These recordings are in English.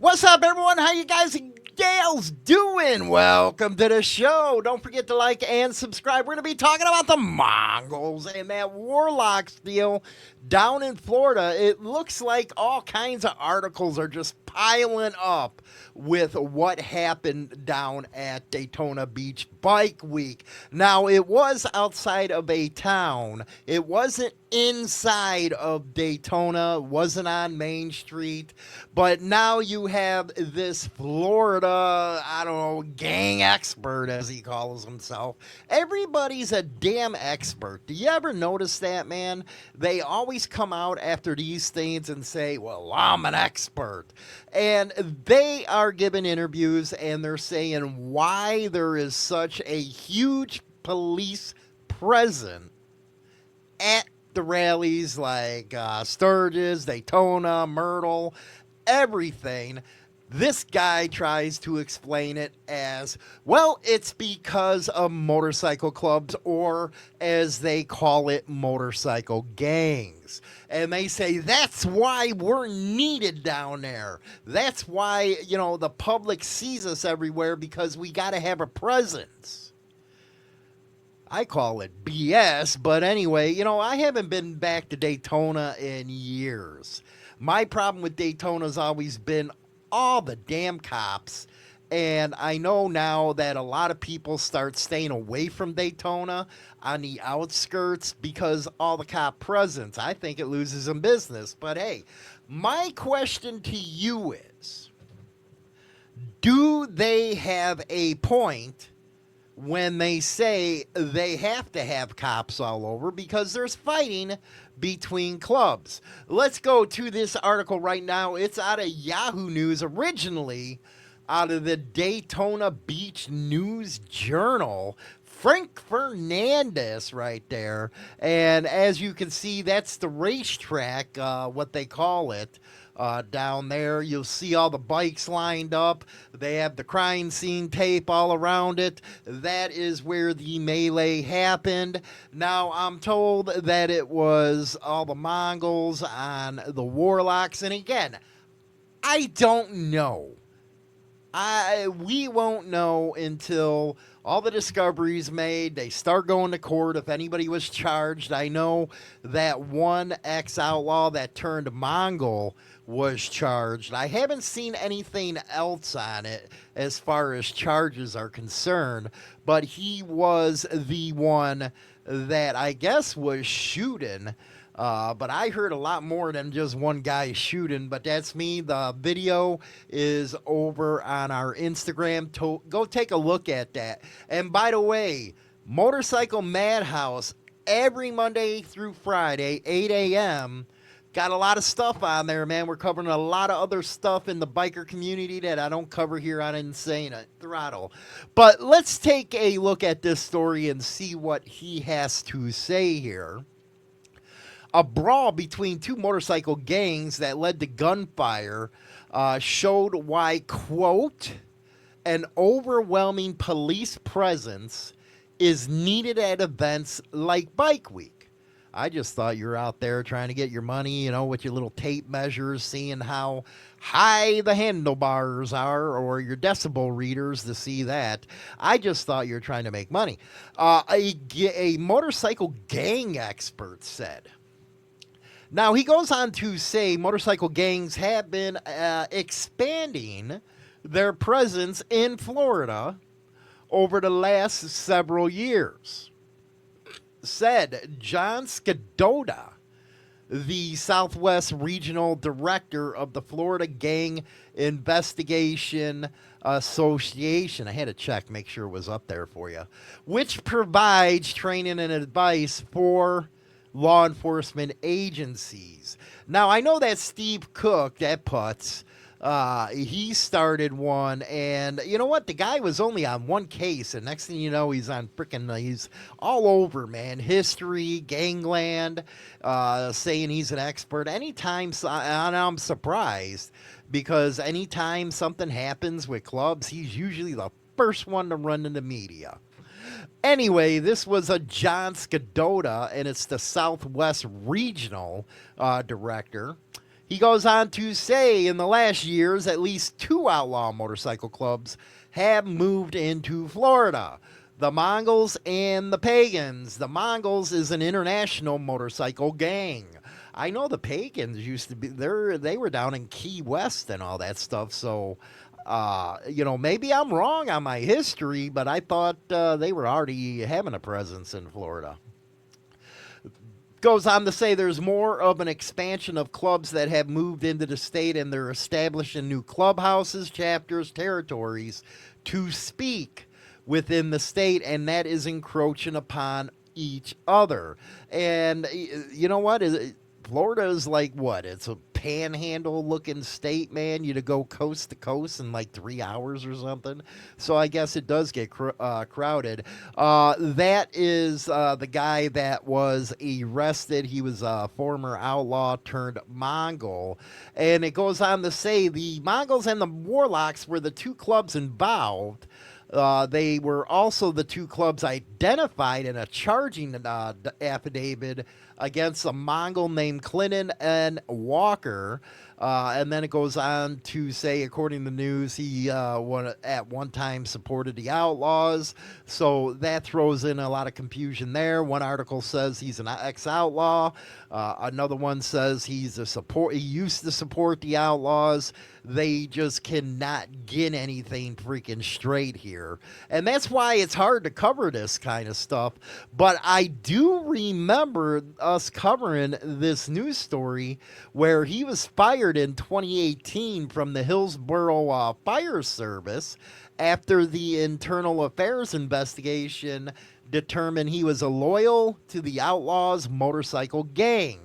What's up, everyone? How you guys and gals doing? Welcome to the show. Don't forget to like and subscribe. We're going to be talking about the Mongols and that Warlocks deal down in Florida. It looks like all kinds of articles are just piling up with what happened down at Daytona Beach Bike Week. Now, it was outside of a town. It wasn't inside of Daytona, wasn't on Main Street, but now you have this Florida, I don't know, gang expert, as he calls himself. Everybody's a damn expert. Do you ever notice that, man? They always come out after these things and say, well, I'm an expert. And they are giving interviews and they're saying why there is such a huge police presence at the rallies like Sturgis, Daytona, Myrtle, everything. This guy tries to explain it as, well, it's because of motorcycle clubs, or as they call it, motorcycle gangs. And they say that's why we're needed down there. That's why, the public sees us everywhere, because we got to have a presence. I call it BS, but anyway, I haven't been back to Daytona in years. My problem with Daytona's always been all the damn cops, and I know now that a lot of people start staying away from Daytona on the outskirts because all the cop presence. I think it loses them business, but hey, my question to you is, do they have a point when they say they have to have cops all over because there's fighting between clubs? Let's go to this article right now. It's out of Yahoo News, originally out of the Daytona Beach News Journal. Frank Fernandez right there. And as you can see, that's the racetrack, what they call it. Down there, you'll see all the bikes lined up. They have the crime scene tape all around it. That is where the melee happened. Now, I'm told that it was all the Mongols on the Warlocks. And again, I don't know. We won't know until all the discoveries made. They start going to court if anybody was charged. I know that one ex-outlaw that turned Mongol was charged. I haven't seen anything else on it as far as charges are concerned, but he was the one that I guess was shooting. But I heard a lot more than just one guy shooting, but that's me. The video is over on our Instagram. Go take a look at that. And by the way, Motorcycle Madhouse, every Monday through Friday, 8 a.m., got a lot of stuff on there, man. We're covering a lot of other stuff in the biker community that I don't cover here on Insane Throttle. But let's take a look at this story and see what he has to say here. A brawl between two motorcycle gangs that led to gunfire showed why, quote, an overwhelming police presence is needed at events like Bike Week. I just thought you were out there trying to get your money, with your little tape measures, seeing how high the handlebars are, or your decibel readers to see that. I just thought you were trying to make money. A motorcycle gang expert said. Now, he goes on to say motorcycle gangs have been expanding their presence in Florida over the last several years. Said John Scaduto, the Southwest Regional Director of the Florida Gang Investigation Association. I had to check, make sure it was up there for you, which provides training and advice for law enforcement agencies. Now, I know that Steve Cook, that Putz, he started one, and you know what? The guy was only on one case, and next thing you know, he's on he's all over, man. History, gangland, saying he's an expert. Anytime, and I'm surprised, because anytime something happens with clubs, he's usually the first one to run in the media. Anyway, this was a John Scaduto, and it's the Southwest Regional Director. He goes on to say in the last years, at least 2 outlaw motorcycle clubs have moved into Florida. The Mongols and the Pagans. The Mongols is an international motorcycle gang. I know the Pagans used to be there. They were down in Key West and all that stuff. So, maybe I'm wrong on my history, but I thought they were already having a presence in Florida. Goes on to say there's more of an expansion of clubs that have moved into the state, and they're establishing new clubhouses, chapters, territories to speak within the state, and that is encroaching upon each other. And you know what? Florida is like what? It's a panhandle looking state, man. You to go coast to coast in like 3 hours or something. So I guess it does get crowded. That is the guy that was arrested. He was a former outlaw turned Mongol. And it goes on to say the Mongols and the Warlocks were the 2 clubs involved. They were also the 2 clubs identified in a charging affidavit against a Mongol named Clinton and Walker. And then it goes on to say, according to the news, he at one time supported the Outlaws. So that throws in a lot of confusion there. One article says he's an ex-outlaw. Another one says he used to support the Outlaws. They just cannot get anything freaking straight here. And that's why it's hard to cover this kind of stuff. But I do remember us covering this news story where he was fired in 2018 from the Hillsborough Fire Service after the internal affairs investigation determined he was loyal to the Outlaws motorcycle gang.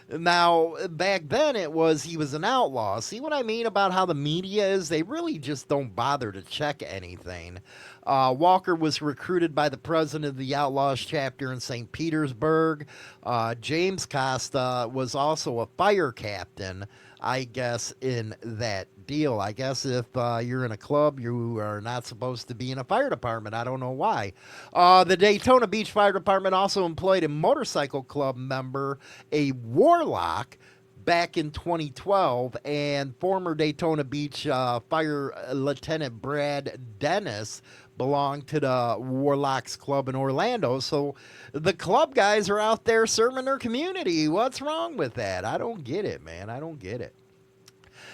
Now, back then he was an outlaw. See what I mean about how the media is? They really just don't bother to check anything. Walker was recruited by the president of the Outlaws chapter in St. Petersburg. James Costa was also a fire captain, I guess, in that deal. I guess if you're in a club, you are not supposed to be in a fire department. I don't know why. The Daytona Beach Fire Department also employed a motorcycle club member, a Warlock, back in 2012, and former Daytona Beach Fire Lieutenant Brad Dennis belonged to the Warlocks Club in Orlando. So the club guys are out there serving their community. What's wrong with that? I don't get it, man. I don't get it.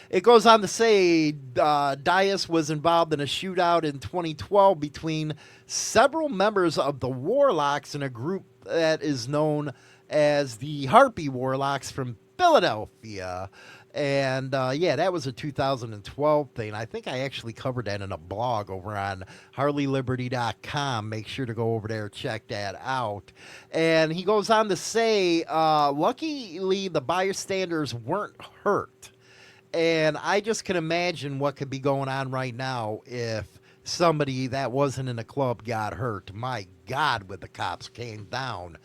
It goes on to say Dias was involved in a shootout in 2012 between several members of the Warlocks and a group that is known as the Harpy Warlocks from Philadelphia. And that was a 2012 thing. I think I actually covered that in a blog over on HarleyLiberty.com. Make sure to go over there, check that out. And he goes on to say, luckily the bystanders weren't hurt. And I just can imagine what could be going on right now if somebody that wasn't in the club got hurt. My God, when the cops came down.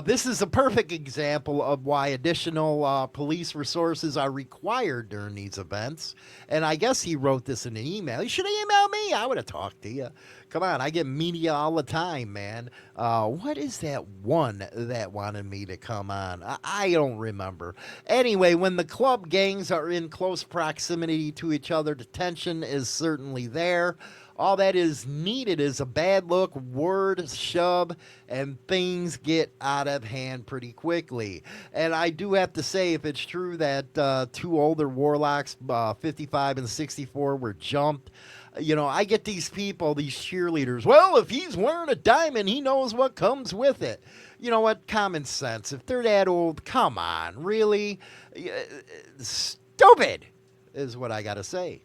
This is a perfect example of why additional police resources are required during these events. And I guess he wrote this in an email. You should have emailed me. I would have talked to you. Come on, I get media all the time, man. What is that one that wanted me to come on? I don't remember. Anyway, when the club gangs are in close proximity to each other, the tension is certainly there. All that is needed is a bad look, word, shove, and things get out of hand pretty quickly. And I do have to say, if it's true that 2 older Warlocks, 55 and 64, were jumped, I get these people, these cheerleaders. Well, if he's wearing a diamond, he knows what comes with it. You know what? Common sense. If they're that old, come on, really? Stupid is what I got to say.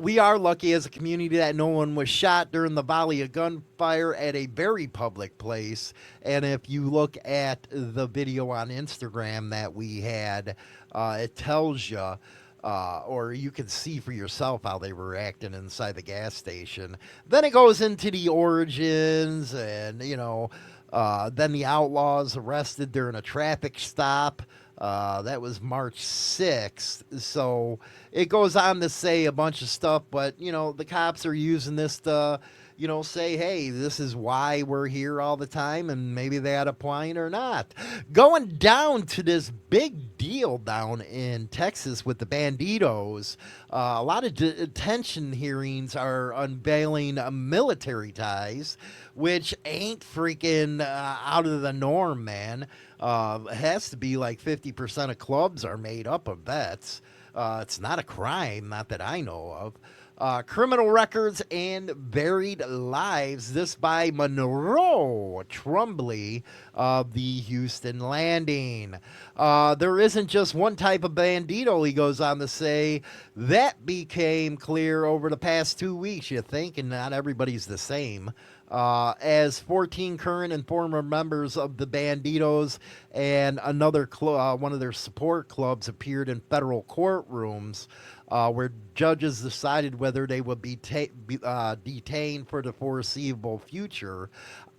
We are lucky as a community that no one was shot during the volley of gunfire at a very public place. And if you look at the video on Instagram that we had, it tells you, or you can see for yourself how they were acting inside the gas station. Then it goes into the origins and, then the Outlaws arrested during a traffic stop. That was March 6th. So it goes on to say a bunch of stuff, but, the cops are using this to, say, hey, this is why we're here all the time, and maybe they had a point or not. Going down to this big deal down in Texas with the Bandidos, a lot of detention hearings are unveiling military ties, which ain't freaking out of the norm, man. It has to be like 50% of clubs are made up of vets. It's not a crime, not that I know of. Criminal records and buried lives. This by Monroe Trumbley of the Houston Landing. There isn't just one type of bandito, he goes on to say. That became clear over the past 2 weeks, you think, and not everybody's the same. As 14 current and former members of the Bandidos and another one of their support clubs appeared in federal courtrooms where judges decided whether they would be detained for the foreseeable future.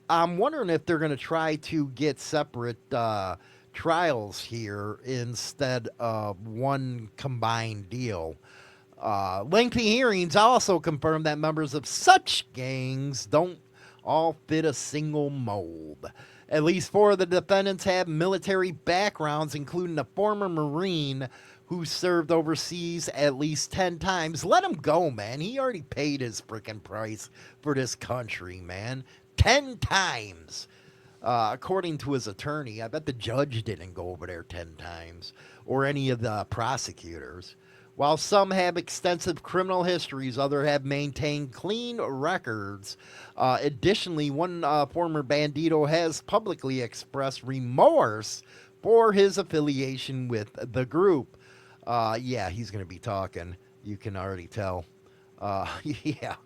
I'm wondering if they're going to try to get separate trials here instead of one combined deal. Lengthy hearings also confirmed that members of such gangs don't all fit a single mold. At least 4 of the defendants have military backgrounds, including a former Marine who served overseas at least 10 times. Let him go, man. He already paid his freaking price for this country, man. 10 times. According to his attorney, I bet the judge didn't go over there 10 times, or any of the prosecutors. While some have extensive criminal histories, others have maintained clean records. Additionally, one former bandito has publicly expressed remorse for his affiliation with the group. Yeah, he's going to be talking. You can already tell. Yeah.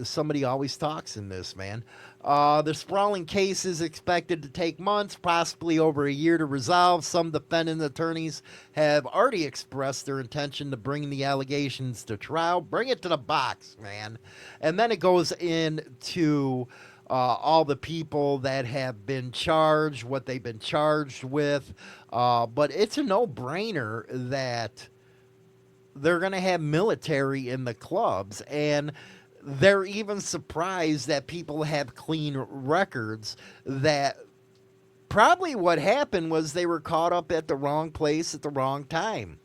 Somebody always talks in this, man. The sprawling case is expected to take months, possibly over a year to resolve. Some defendant attorneys have already expressed their intention to bring the allegations to trial. Bring it to the box, man. And then it goes into all the people that have been charged, what they've been charged with. But it's a no-brainer that they're going to have military in the clubs, and they're even surprised that people have clean records. That probably what happened was they were caught up at the wrong place at the wrong time.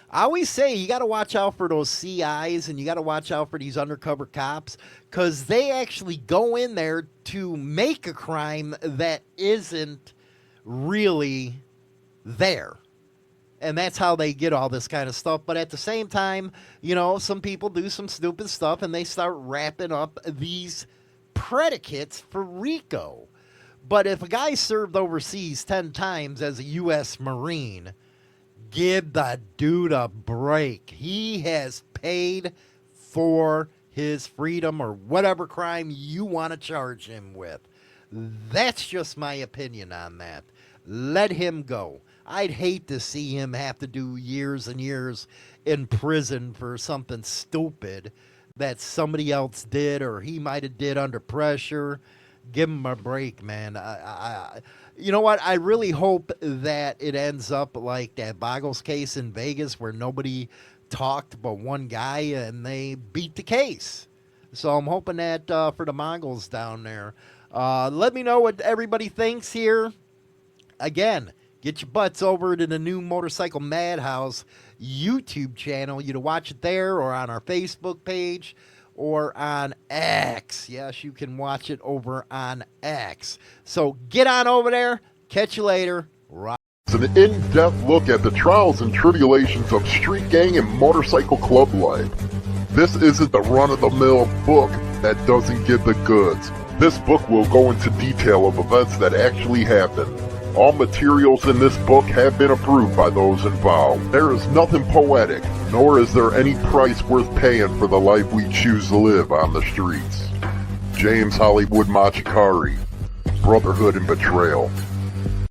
I always say you got to watch out for those CIs, and you got to watch out for these undercover cops, because they actually go in there to make a crime that isn't really there. And that's how they get all this kind of stuff. But at the same time, some people do some stupid stuff and they start wrapping up these predicates for Rico. But if a guy served overseas 10 times as a U.S. Marine, give the dude a break. He has paid for his freedom or whatever crime you want to charge him with. That's just my opinion on that. Let him go. I'd hate to see him have to do years and years in prison for something stupid that somebody else did or he might have did under pressure. Give him a break, man. You know what? I really hope that it ends up like that Boggles case in Vegas where nobody talked but one guy and they beat the case. So I'm hoping that for the Mongols down there. Let me know what everybody thinks here. Again, get your butts over to the new Motorcycle Madhouse YouTube channel. You can watch it there or on our Facebook page or on X. Yes, you can watch it over on X. So get on over there. Catch you later. It's an in-depth look at the trials and tribulations of street gang and motorcycle club life. This isn't the run-of-the-mill book that doesn't give the goods. This book will go into detail of events that actually happened. All materials in this book have been approved by those involved. There is nothing poetic, nor is there any price worth paying for the life we choose to live on the streets. James Hollywood Machikari, Brotherhood and Betrayal.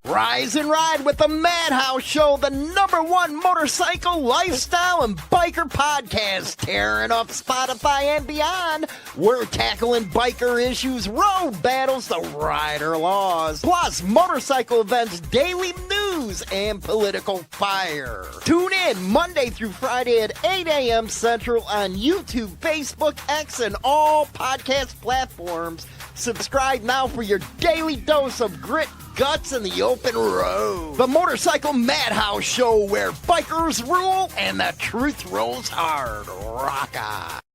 Rise and ride with the Madhouse Show, the #1 motorcycle, lifestyle, and biker podcast, tearing up Spotify and beyond. We're tackling biker issues, road battles, the rider laws, plus motorcycle events, daily news, and political fire. Tune in Monday through Friday at 8 a.m. Central on YouTube, Facebook, X, and all podcast platforms. Subscribe now for your daily dose of grit, guts, and the open road. The Motorcycle Madhouse Show, where bikers rule and the truth rolls hard. Rock on.